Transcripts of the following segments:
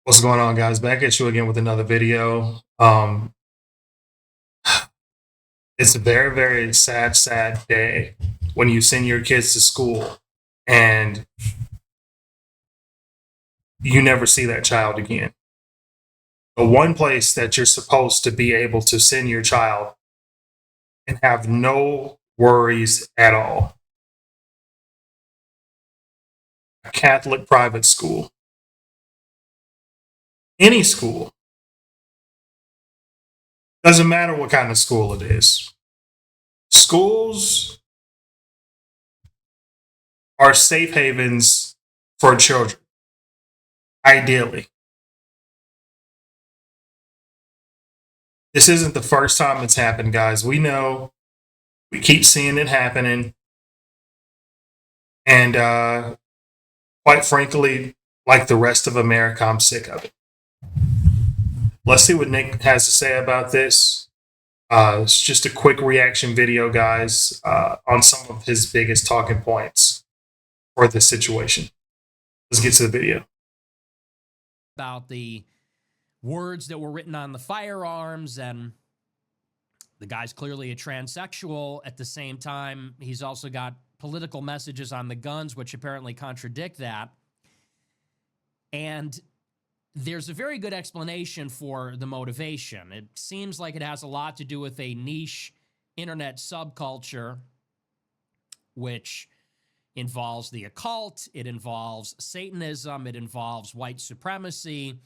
What's going on, guys? Back at you again with another video. It's a very, very sad, sad day when you send your kids to school and you never see that child again. The one place that you're supposed to be able to send your child and have no worries at all, a Catholic private school, any school, doesn't matter what kind of school it is. Schools are safe havens for children, ideally. This isn't the first time it's happened, guys. We know, we keep seeing it happening. And quite frankly, like the rest of America, I'm sick of it. Let's see what Nick has to say about this. It's just a quick reaction video, guys, on some of his biggest talking points for this situation. Let's get to the video. About the words that were written on the firearms, and the guy's clearly a transsexual. At the same time, he's also got political messages on the guns, which apparently contradict that. And there's a very good explanation for the motivation. It seems like it has a lot to do with a niche internet subculture, which involves the occult, it involves Satanism, it involves white supremacy.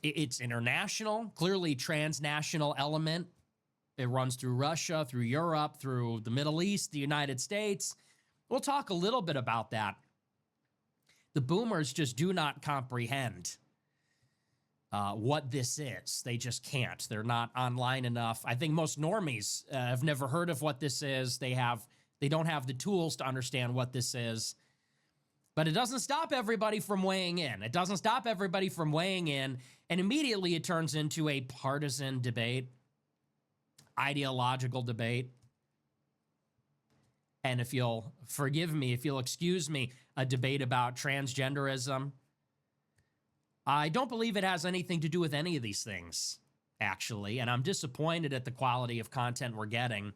It's international, clearly transnational element. It runs through Russia, through Europe, through the Middle East, the United States. We'll talk a little bit about that. The boomers just do not comprehend what this is. They just can't. They're not online enough. I think most normies have never heard of what this is. They don't have the tools to understand what this is. But it doesn't stop everybody from weighing in. It doesn't stop everybody from weighing in, and immediately it turns into a partisan debate, ideological debate. And if you'll forgive me, if you'll excuse me, a debate about transgenderism. I don't believe it has anything to do with any of these things, actually, and I'm disappointed at the quality of content we're getting.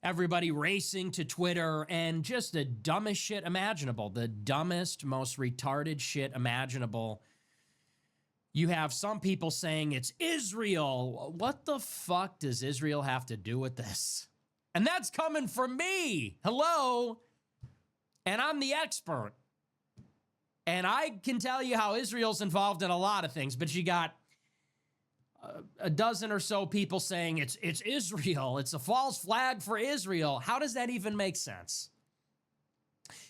Everybody racing to Twitter and just the dumbest shit imaginable, the dumbest, most retarded shit imaginable. You have some people saying it's Israel. What the fuck does Israel have to do with this? And that's coming from me. Hello? And I'm the expert. And I can tell you how Israel's involved in a lot of things, but you got a dozen or so people saying it's Israel. It's a false flag for Israel. How does that even make sense?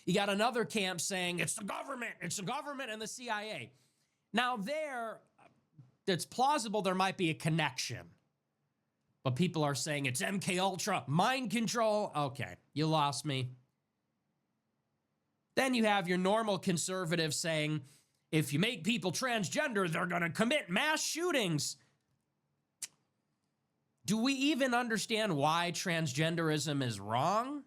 You got another camp saying it's the government and the CIA. Now it's plausible there might be a connection. But people are saying it's MK Ultra, mind control. Okay, you lost me. Then you have your normal conservatives saying if you make people transgender, they're going to commit mass shootings. Do we even understand why transgenderism is wrong?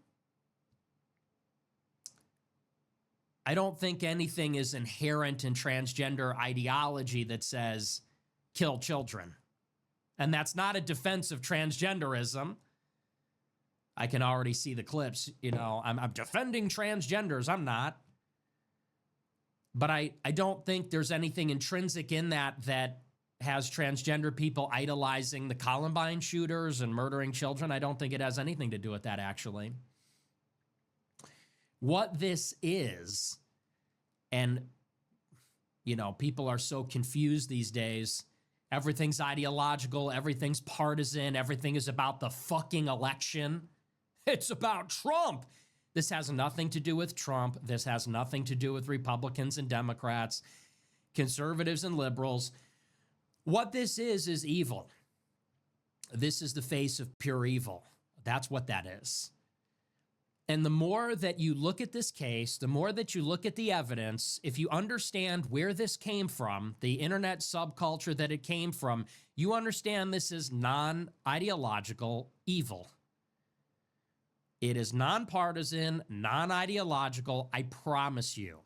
I don't think anything is inherent in transgender ideology that says kill children. And that's not a defense of transgenderism. I can already see the clips. I'm defending transgenders. I'm not. But I don't think there's anything intrinsic in that has transgender people idolizing the Columbine shooters and murdering children. I don't think it has anything to do with that, actually. What this is, and, people are so confused these days. Everything's ideological. Everything's partisan. Everything is about the fucking election. It's about Trump. This has nothing to do with Trump. This has nothing to do with Republicans and Democrats, conservatives and liberals. What this is evil. This is the face of pure evil. That's what that is. And the more that you look at this case, the more that you look at the evidence, if you understand where this came from, the internet subculture that it came from, you understand this is non-ideological evil. It is nonpartisan, non-ideological, I promise you.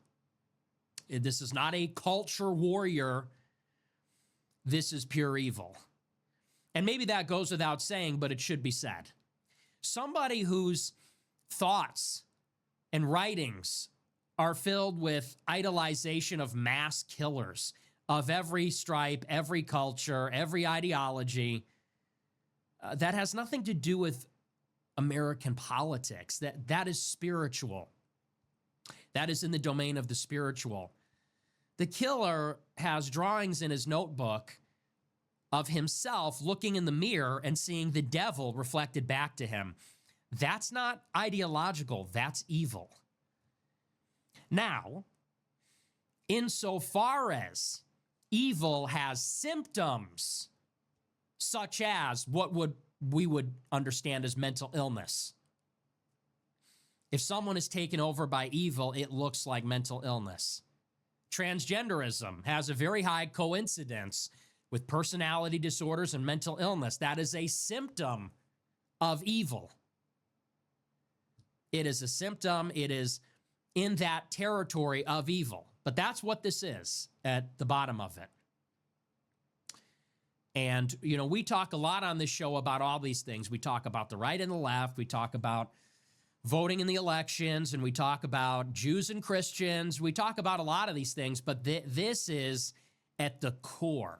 This is not a culture warrior. This is pure evil. And maybe that goes without saying, but it should be said. Somebody whose thoughts and writings are filled with idolization of mass killers of every stripe, every culture, every ideology, that has nothing to do with American politics. That is spiritual. That is in the domain of the spiritual. The killer has drawings in his notebook of himself looking in the mirror and seeing the devil reflected back to him. That's not ideological, that's evil. Now, insofar as evil has symptoms, such as what we would understand as mental illness. If someone is taken over by evil, it looks like mental illness. Transgenderism has a very high coincidence with personality disorders and mental illness. That is a symptom of evil. It is a symptom. It is in that territory of evil. But that's what this is at the bottom of it. And, we talk a lot on this show about all these things. We talk about the right and the left. We talk about voting in the elections, and we talk about Jews and Christians. We talk about a lot of these things, but this is at the core.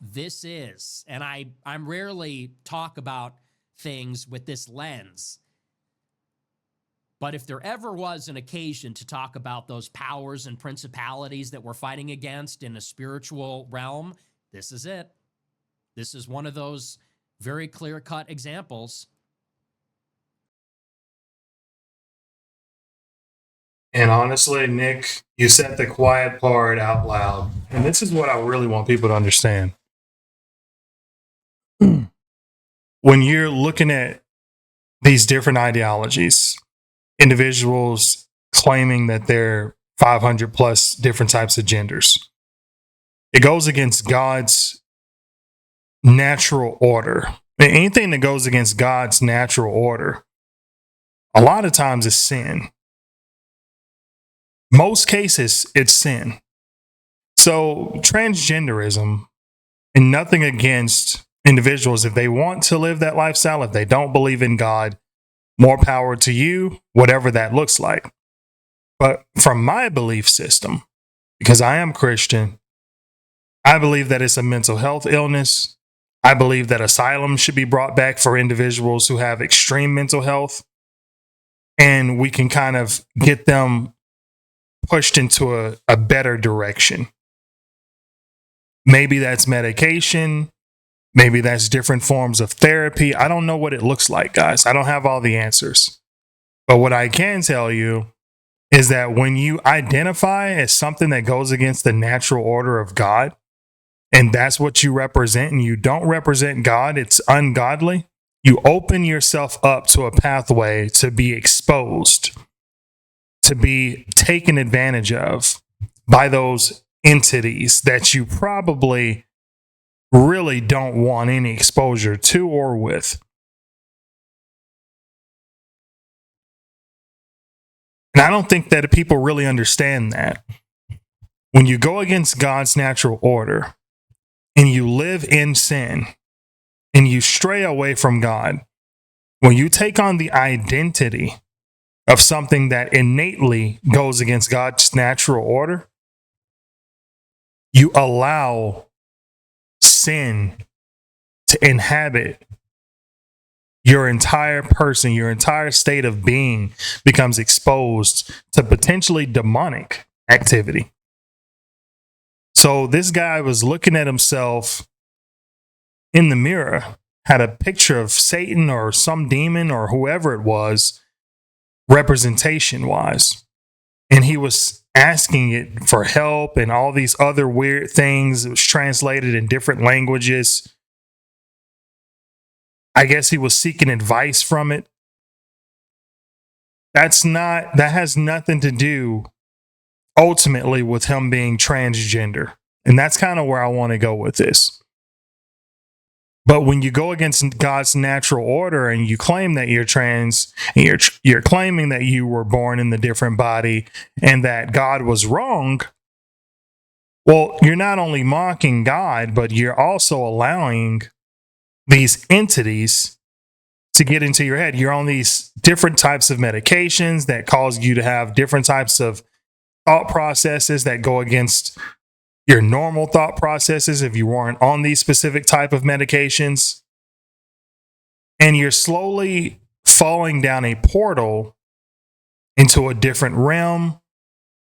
This is, and I'm rarely talk about things with this lens, but if there ever was an occasion to talk about those powers and principalities that we're fighting against in a spiritual realm, this is it. This is one of those very clear-cut examples. And honestly, Nick, you said the quiet part out loud. And this is what I really want people to understand. When you're looking at these different ideologies, individuals claiming that they're 500 plus different types of genders, it goes against God's natural order. And anything that goes against God's natural order, a lot of times is sin. Most cases, it's sin. So transgenderism, and nothing against individuals, if they want to live that lifestyle, if they don't believe in God, more power to you, whatever that looks like. But from my belief system, because I am Christian, I believe that it's a mental health illness. I believe that asylums should be brought back for individuals who have extreme mental health. And we can kind of get them pushed into a better direction. Maybe that's medication. Maybe that's different forms of therapy. I don't know what it looks like, guys. I don't have all the answers. But what I can tell you is that when you identify as something that goes against the natural order of God, and that's what you represent, and you don't represent God, it's ungodly, you open yourself up to a pathway to be exposed, to be taken advantage of by those entities that you probably really don't want any exposure to or with. And I don't think that people really understand that. When you go against God's natural order and you live in sin and you stray away from God, when you take on the identity of something that innately goes against God's natural order, you allow sin to inhabit your entire person. Your entire state of being becomes exposed to potentially demonic activity. So this guy was looking at himself in the mirror, had a picture of Satan or some demon or whoever it was, representation wise. And he was asking it for help and all these other weird things. It was translated in different languages. I guess he was seeking advice from it. That has nothing to do ultimately with him being transgender. And that's kind of where I want to go with this. But when you go against God's natural order and you claim that you're trans, and you're claiming that you were born in the different body and that God was wrong, well, you're not only mocking God, but you're also allowing these entities to get into your head. You're on these different types of medications that cause you to have different types of thought processes that go against your normal thought processes if you weren't on these specific type of medications. And you're slowly falling down a portal into a different realm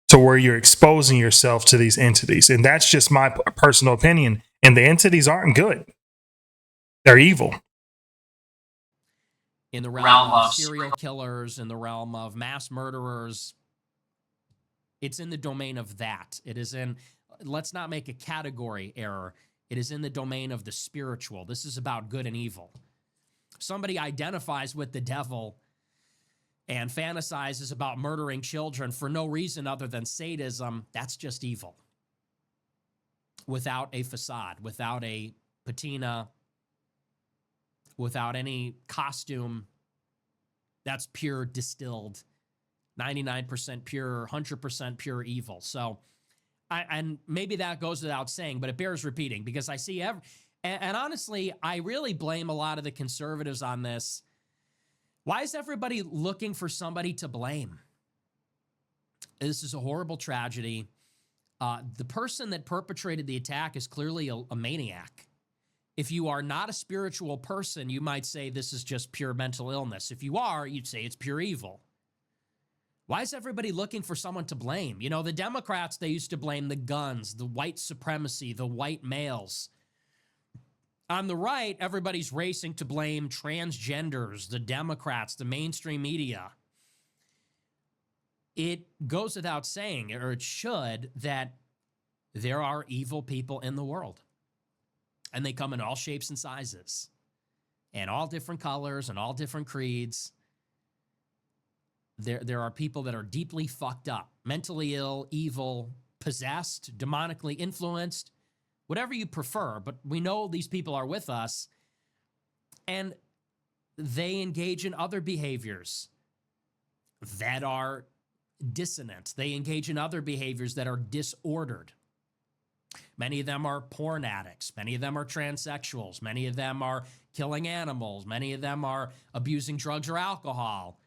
to where you're exposing yourself to these entities. And that's just my personal opinion. And the entities aren't good. They're evil. In the realm of serial killers, in the realm of mass murderers, it's in the domain of that. It is in, let's not make a category error. It is in the domain of the spiritual. This is about good and evil. Somebody identifies with the devil and fantasizes about murdering children for no reason other than sadism. That's just evil. Without a facade, without a patina, without any costume, that's pure distilled, 99% pure, 100% pure evil. So, and maybe that goes without saying, but it bears repeating because I see and honestly, I really blame a lot of the conservatives on this. Why is everybody looking for somebody to blame? This is a horrible tragedy. The person that perpetrated the attack is clearly a maniac. If you are not a spiritual person, you might say this is just pure mental illness. If you are, you'd say it's pure evil. Why is everybody looking for someone to blame? You know, the Democrats, they used to blame the guns, the white supremacy, the white males. On the right, everybody's racing to blame transgenders, the Democrats, the mainstream media. It goes without saying, or it should, that there are evil people in the world. And they come in all shapes and sizes, and all different colors, and all different creeds. There are people that are deeply fucked up, mentally ill, evil, possessed, demonically influenced, whatever you prefer. But we know these people are with us, and they engage in other behaviors that are dissonant. They engage in other behaviors that are disordered. Many of them are porn addicts. Many of them are transsexuals. Many of them are killing animals. Many of them are abusing drugs or alcohol.